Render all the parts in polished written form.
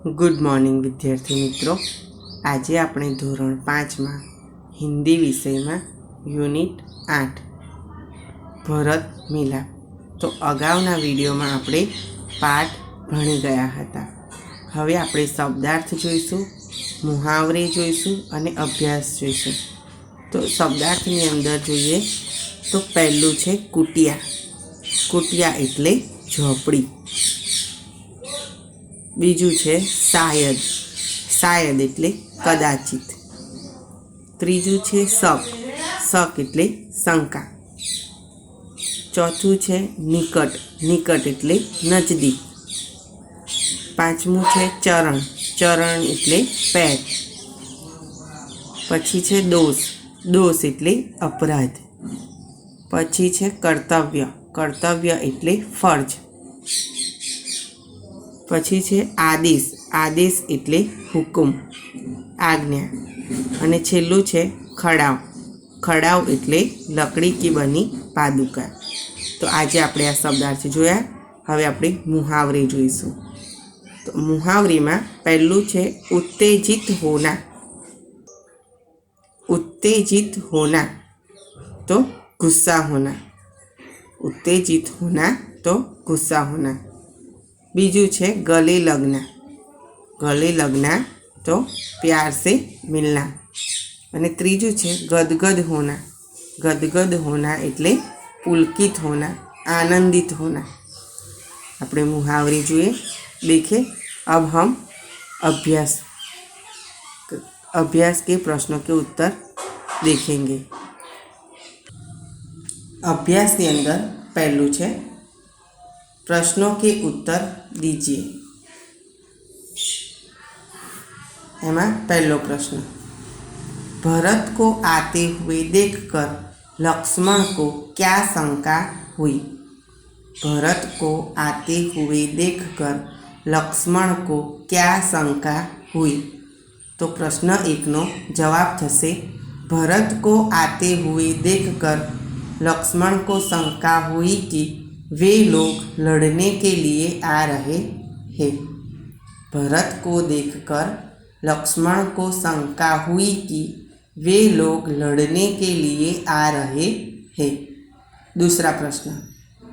Good morning विद्यार्थी मित्रों। आज આપણે ધોરણ 5 માં હિન્દી વિષયમાં યુનિટ 8 ભરત મિલાપ તો અગાઉના વિડીયોમાં આપણે પાઠ ભણી ગયા હતા। હવે આપણે શબ્દાર્થ જોઈશું, મુહાવરે જોઈશું અને અભ્યાસ જોઈશું। તો શબ્દાર્થની અંદર જોઈએ તો પહેલું છે કુટિયા। કુટિયા એટલે ઝોપડી। बीजू है शायद। शायद एटले कदाचित। त्रीजू है शक। शक एटले शंका। चौथू है निकट। निकट एटले नजदीक। पांचमू है चरण। चरण एटले पैर। पछी है दोष। दोष एटले अपराध। पछी है कर्तव्य। कर्तव्य एटले फर्ज। पछी छे आदेश। आदेश एटले हुकुम, आज्ञा। अने छेल्लू छे खड़ाव। खड़ाव एटले लकड़ी की बनी पादुका। तो आज आपणे आ शब्दार्थ जोया। हवे आपणे मुहावरे जोईशुं। तो मुहावरे में पहलू छे उत्तेजित होना। उत्तेजित होना तो गुस्सा होना। उत्तेजित होना तो गुस्सा होना। बीजू है गले लगना। गले लगना तो प्यार से मिलना। अने त्रीजू है गदगद होना। गदगद होना एटले पुलकित होना, आनंदित होना। अपने मुहावरे जुए देखे। अब हम अभ्यास के प्रश्नों के उत्तर देखेंगे। अभ्यास के अंदर पहलू है प्रश्नों के उत्तर दीजिए। एमा पहलो प्रश्न, भरत को आते हुए देखकर लक्ष्मण को क्या शंका हुई? भरत को आते हुए देखकर लक्ष्मण को क्या शंका हुई? तो प्रश्न एक नो जवाब थशे भरत को आते हुए देखकर लक्ष्मण को शंका हुई कि वे लोग लड़ने के लिए आ रहे हैं। भरत को देखकर लक्ष्मण को शंका हुई कि वे लोग लड़ने के लिए आ रहे हैं। दूसरा प्रश्न,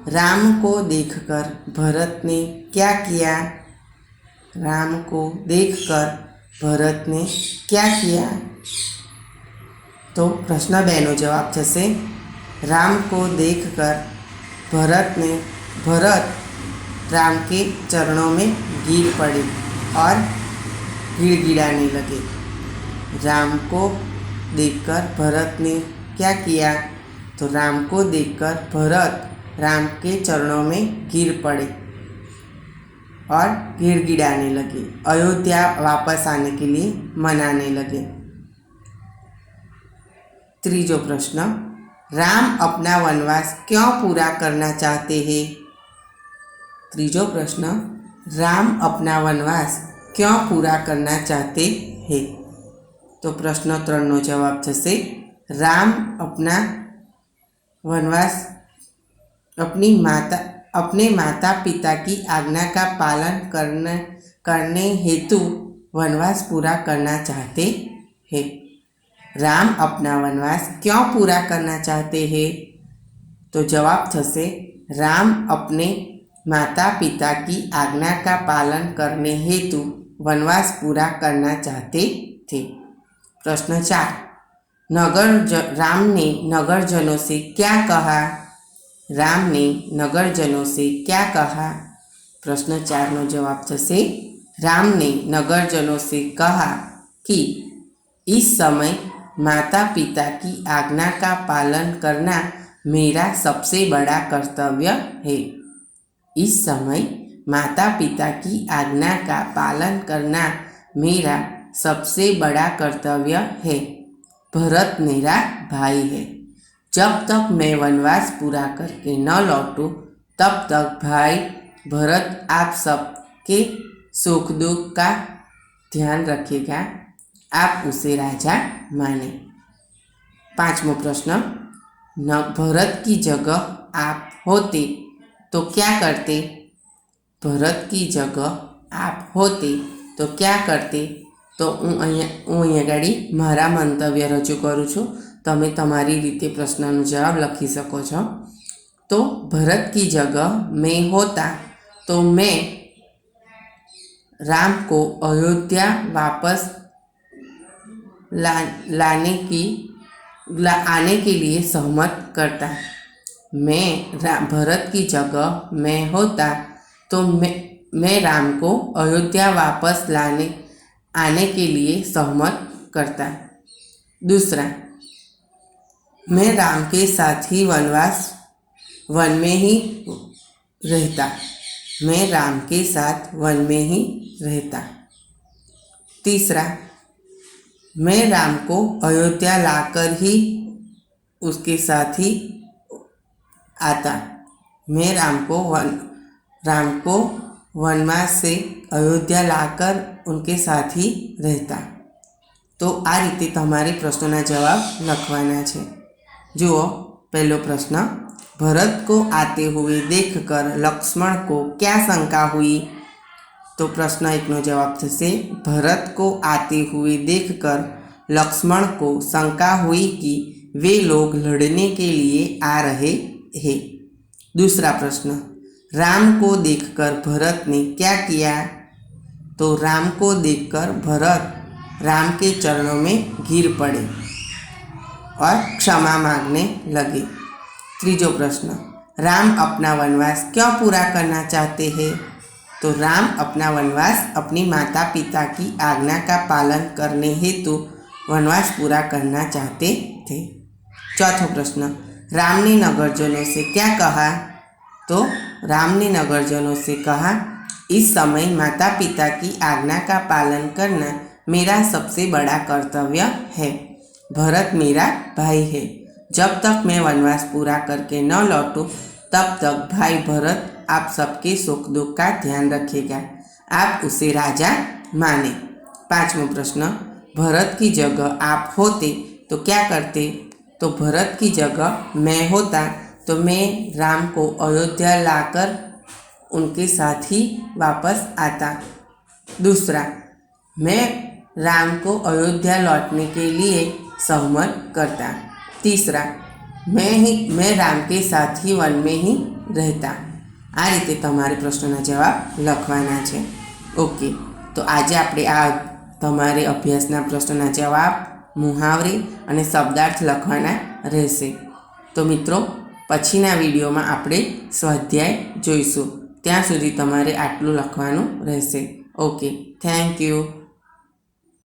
राम को देखकर भरत ने क्या किया? राम को देखकर भरत ने क्या किया? तो प्रश्न बे नो जवाब थशे राम को देखकर भरत राम के चरणों में गिर पड़े और गिड़गिड़ाने लगे। राम को देखकर भरत ने क्या किया? तो राम को देखकर भरत राम के चरणों में गिर पड़े और गिड़गिड़ाने लगे। अयोध्या वापस आने के लिए मनाने लगे। तीजो प्रश्न, राम अपना वनवास क्यों पूरा करना चाहते हैं? तीजो प्रश्न, राम अपना वनवास क्यों पूरा करना चाहते हैं? तो प्रश्न 3 नो जवाब थशे राम अपना वनवास अपने माता पिता की आज्ञा का पालन करने हेतु वनवास पूरा करना चाहते हैं। राम अपना वनवास क्यों पूरा करना चाहते हैं? तो जवाब थशे राम अपने माता पिता की आज्ञा का पालन करने हेतु वनवास पूरा करना चाहते थे। प्रश्न 4, राम ने नगरजनों से क्या कहा? राम ने नगरजनों से क्या कहा? प्रश्न 4 नो जवाब थशे राम ने नगरजनों से कहा कि इस समय माता पिता की आज्ञा का पालन करना मेरा सबसे बड़ा कर्तव्य है। इस समय माता पिता की आज्ञा का पालन करना मेरा सबसे बड़ा कर्तव्य है। भरत मेरा भाई है। जब तक मैं वनवास पूरा करके न लौटूं तब तक भाई भरत आप सबके सुख दुख का ध्यान रखेगा। आप उसे राजा माने। 5मो प्रश्न, भरत की जगह आप होते तो क्या करते? भरत की जगह आप होते तो क्या करते, तो હું અહીંયા આગળ મારા મંતવ્ય રજૂ કરું છું। તમે તમારી રીતે પ્રશ્નનો જવાબ લખી શકો છો। तो भरत की जगह मैं होता तो मैं राम को अयोध्या वापस आने के लिए सहमत करता। भरत की जगह मैं होता तो मैं राम को अयोध्या वापस आने के लिए सहमत करता। दूसरा, मैं राम के साथ ही वन में ही रहता। मैं राम के साथ वन में ही रहता। तीसरा, मैं राम को अयोध्या लाकर ही उसके साथ ही आता। मैं राम को वनवास से अयोध्या लाकर उनके साथ ही रहता। तो आ रीते तमारे प्रश्नों जवाब लखवाना छे। जुओ, पहलो प्रश्न, भरत को आते हुए देखकर लक्ष्मण को क्या शंका हुई? तो प्रश्न 1 नो जवाब थशे, भरत को आते हुए देखकर लक्ष्मण को शंका हुई कि वे लोग लड़ने के लिए आ रहे हैं। दूसरा प्रश्न, राम को देखकर भरत ने क्या किया? तो राम को देखकर भरत राम के चरणों में गिर पड़े और क्षमा मांगने लगे। तीसरा प्रश्न, राम अपना वनवास क्यों पूरा करना चाहते हैं? तो राम अपना वनवास अपनी माता पिता की आज्ञा का पालन करने हेतु वनवास पूरा करना चाहते थे। चौथा प्रश्न, राम ने नगरजनों से क्या कहा? तो राम ने नगरजनों से कहा, इस समय माता पिता की आज्ञा का पालन करना मेरा सबसे बड़ा कर्तव्य है। भरत मेरा भाई है। जब तक मैं वनवास पूरा करके न लौटूं तब तक भाई भरत आप सबके सुख दुख का ध्यान रखेगा। आप उसे राजा माने। 5वां प्रश्न, भरत की जगह आप होते तो क्या करते? तो भरत की जगह मैं होता तो मैं राम को अयोध्या लाकर उनके साथ ही वापस आता। दूसरा, मैं राम को अयोध्या लौटने के लिए सहमत करता। तीसरा, मैं राम के साथ ही वन में ही रहता। आ रीते तमारे प्रश्नों जवाब लखवाना छे। ओके, तो आज आपणे आ तमारे अभ्यासना प्रश्नों जवाब, मुहावरे और शब्दार्थ लखवाना रहेशे। तो मित्रों, पछीना विडियो में आपणे स्वाध्याय जोईशुं। त्यां सुधी तमारे आटलुं लखवानुं रहेशे। Okay, thank you.